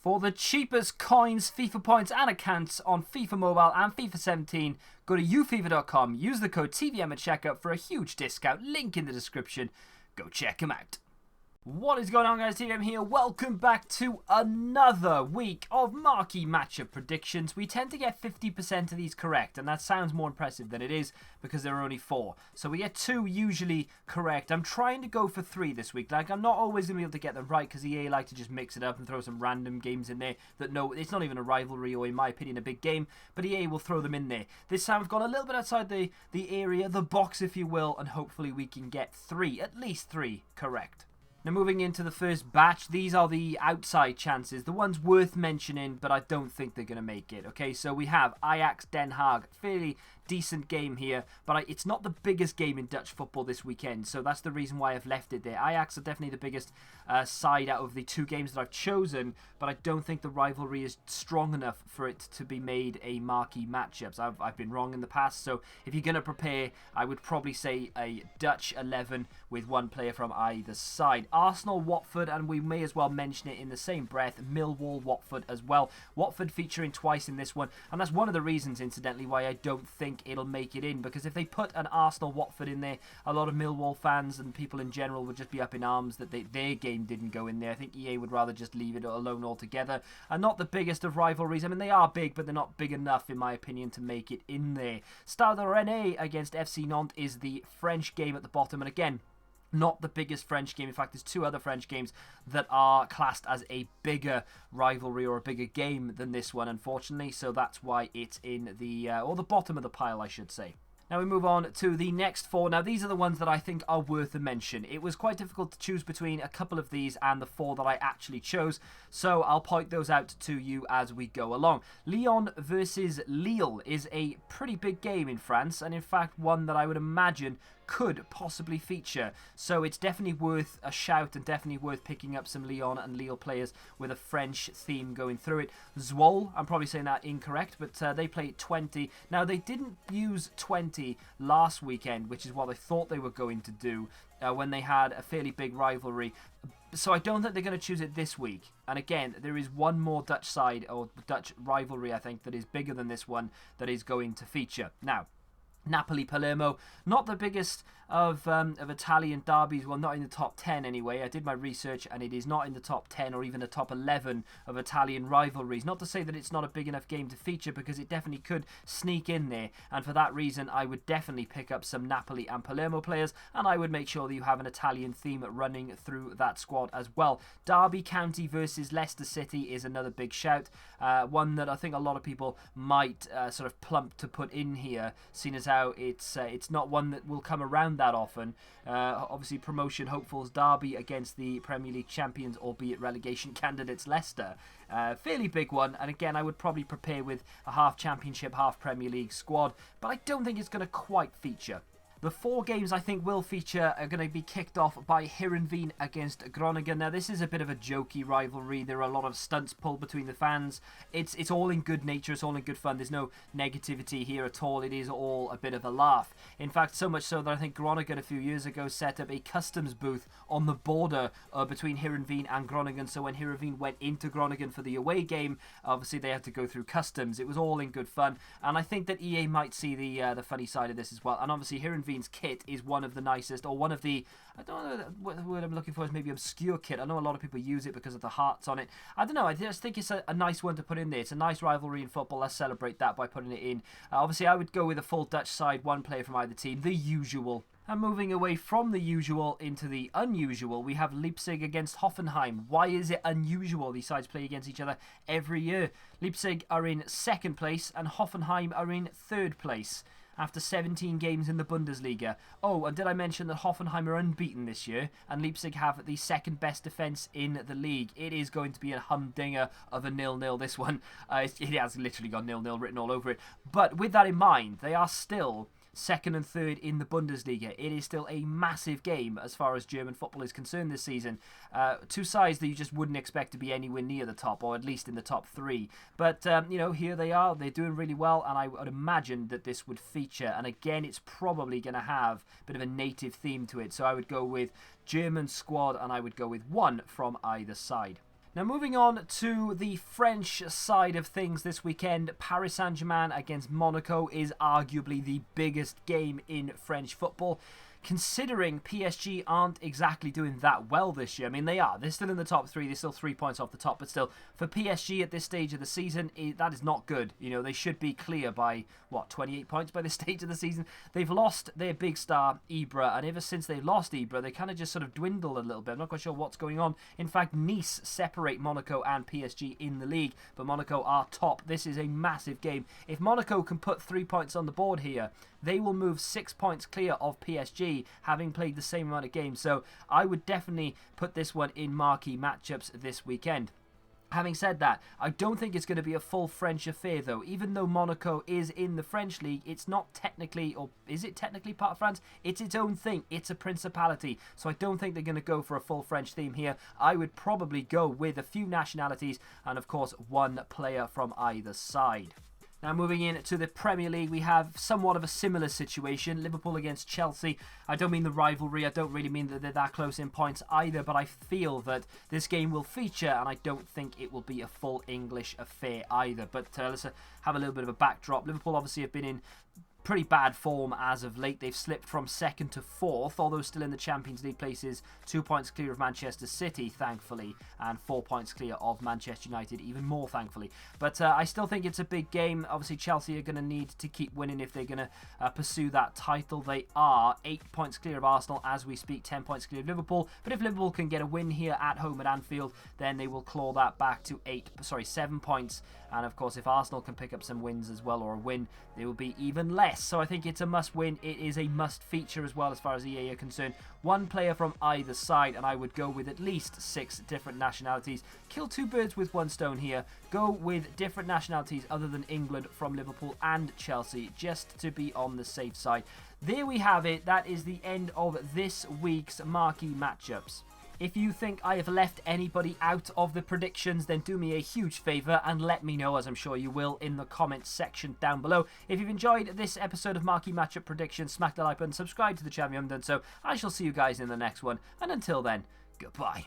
For the cheapest coins, FIFA points and accounts on FIFA Mobile and FIFA 17, go to ufifa.com, use the code TVM at checkout for a huge discount, link in the description. Go check them out. What is going on, guys? TVM here. Welcome back to another week of Marquee matchup predictions. We tend to get 50% of these correct, and that sounds more impressive than it is because there are only 4. So we get 2 usually correct. I'm trying to go for 3 this week. Like, I'm not always going to be able to get them right because EA like to just mix it up and throw some random games in there that it's not even a rivalry or, in my opinion, a big game, but EA will throw them in there. This time I've gone a little bit outside the area, the box, if you will, and hopefully we can get 3, at least 3 correct. Now, moving into the first batch, these are the outside chances, the ones worth mentioning, but I don't think they're going to make it. Okay, so we have Ajax Den Haag, fairly decent game here, but it's not the biggest game in Dutch football this weekend, so that's the reason why I've left it there. Ajax are definitely the biggest side out of the 2 games that I've chosen, but I don't think the rivalry is strong enough for it to be made a marquee matchup. I've been wrong in the past, so if you're going to prepare, I would probably say a Dutch 11 with 1 player from either side. Arsenal, Watford, and we may as well mention it in the same breath, Millwall, Watford as well. Watford featuring twice in this one, and that's one of the reasons, incidentally, why I don't think it'll make it in, because if they put an Arsenal Watford in there, a lot of Millwall fans and people in general would just be up in arms that their game didn't go in there. I think EA would rather just leave it alone altogether. And not the biggest of rivalries. I mean, they are big, but they're not big enough, in my opinion, to make it in there. Stade Rennais against FC Nantes is the French game at the bottom, and again, not the biggest French game. In fact, there's 2 other French games that are classed as a bigger rivalry or a bigger game than this one, unfortunately. So that's why it's in the or the bottom of the pile, I should say. Now we move on to the next 4. Now these are the ones that I think are worth a mention. It was quite difficult to choose between a couple of these and the 4 that I actually chose, so I'll point those out to you as we go along. Lyon versus Lille is a pretty big game in France, and in fact one that I would imagine could possibly feature. So it's definitely worth a shout and definitely worth picking up some Lyon and Lille players with a French theme going through it. Zwolle, I'm probably saying that incorrect, but they played 20. Now they didn't use 20 last weekend, which is what they thought they were going to do when they had a fairly big rivalry. So I don't think they're going to choose it this week. And again, there is one more Dutch side or Dutch rivalry, I think, that is bigger than this one that is going to feature. Now, Napoli-Palermo, not the biggest of Italian derbies, well, not in the top 10 anyway. I did my research and it is not in the top 10 or even the top 11 of Italian rivalries. Not to say that it's not a big enough game to feature, because it definitely could sneak in there, and for that reason I would definitely pick up some Napoli and Palermo players, and I would make sure that you have an Italian theme running through that squad as well. Derby County versus Leicester City is another big shout, one that I think a lot of people might sort of plump to put in here, seeing as how it's not one that will come around that often. Obviously promotion hopefuls Derby against the Premier League champions, albeit relegation candidates Leicester. Fairly big one, and again I would probably prepare with a half Championship, half Premier League squad, but I don't think it's going to quite feature. The 4 games I think will feature are going to be kicked off by Heerenveen against Groningen. Now this is a bit of a jokey rivalry. There are a lot of stunts pulled between the fans. It's all in good nature. It's all in good fun. There's no negativity here at all. It is all a bit of a laugh. In fact, so much so that I think Groningen a few years ago set up a customs booth on the border between Heerenveen and Groningen. So when Heerenveen went into Groningen for the away game, obviously they had to go through customs. It was all in good fun, and I think that EA might see the funny side of this as well. And obviously Heerenveen's kit is one of the nicest, or one of the, I don't know what the word I'm looking for is, maybe obscure kit. I know a lot of people use it because of the hearts on it. I don't know, I just think it's a nice one to put in there. It's a nice rivalry in football. Let's celebrate that by putting it in. Obviously I would go with a full Dutch side, 1 player from either team, the usual. And moving away from the usual into the unusual, we have Leipzig against Hoffenheim. Why is it unusual? These sides play against each other every year. Leipzig are in 2nd place and Hoffenheim are in 3rd place after 17 games in the Bundesliga. Oh, and did I mention that Hoffenheim are unbeaten this year, and Leipzig have the 2nd best defence in the league? It is going to be a humdinger of a 0-0, this one. It has literally got 0-0 written all over it. But with that in mind, they are still 2nd and 3rd in the Bundesliga. It is still a massive game as far as German football is concerned this season. 2 sides that you just wouldn't expect to be anywhere near the top, or at least in the top 3. But, you know, here they are. They're doing really well, and I would imagine that this would feature. And again, it's probably going to have a bit of a native theme to it. So I would go with German squad, and I would go with 1 from either side. Now moving on to the French side of things this weekend, Paris Saint-Germain against Monaco is arguably the biggest game in French football. Considering PSG aren't exactly doing that well this year. I mean, they're still in the top 3, they're still 3 points off the top, but still, for PSG at this stage of the season, that is not good. You know, they should be clear by, 28 points by this stage of the season? They've lost their big star, Ibra, and ever since they lost Ibra, they kind of just sort of dwindled a little bit. I'm not quite sure what's going on. In fact, Nice separate Monaco and PSG in the league, but Monaco are top. This is a massive game. If Monaco can put 3 points on the board here, they will move 6 points clear of PSG, having played the same amount of games. So I would definitely put this one in marquee matchups this weekend. Having said that, I don't think it's going to be a full French affair, though. Even though Monaco is in the French league, it's not technically, or is it technically part of France? It's its own thing. It's a principality. So I don't think they're going to go for a full French theme here. I would probably go with a few nationalities and, of course, one player from either side. Now moving into the Premier League, we have somewhat of a similar situation. Liverpool against Chelsea. I don't mean the rivalry. I don't really mean that they're that close in points either, but I feel that this game will feature, and I don't think it will be a full English affair either. But let's have a little bit of a backdrop. Liverpool obviously have been in pretty bad form as of late. They've slipped from 2nd to 4th, although still in the Champions League places, 2 points clear of Manchester City, thankfully, and 4 points clear of Manchester United, even more thankfully. But I still think it's a big game. Obviously, Chelsea are going to need to keep winning if they're going to pursue that title. They are 8 points clear of Arsenal as we speak, 10 points clear of Liverpool. But if Liverpool can get a win here at home at Anfield, then they will claw that back to 7 points. And of course, if Arsenal can pick up some wins as well, or a win, they will be even less. So I think it's a must win. It is a must feature as well as far as EA are concerned. One player from either side, and I would go with at least 6 different nationalities. Kill 2 birds with 1 stone here. Go with different nationalities other than England from Liverpool and Chelsea, just to be on the safe side. There we have it. That is the end of this week's marquee matchups. If you think I have left anybody out of the predictions, then do me a huge favour and let me know, as I'm sure you will, in the comments section down below. If you've enjoyed this episode of Marquee Matchup Predictions, smack the like button, subscribe to the channel if you haven't done so. I shall see you guys in the next one, and until then, goodbye.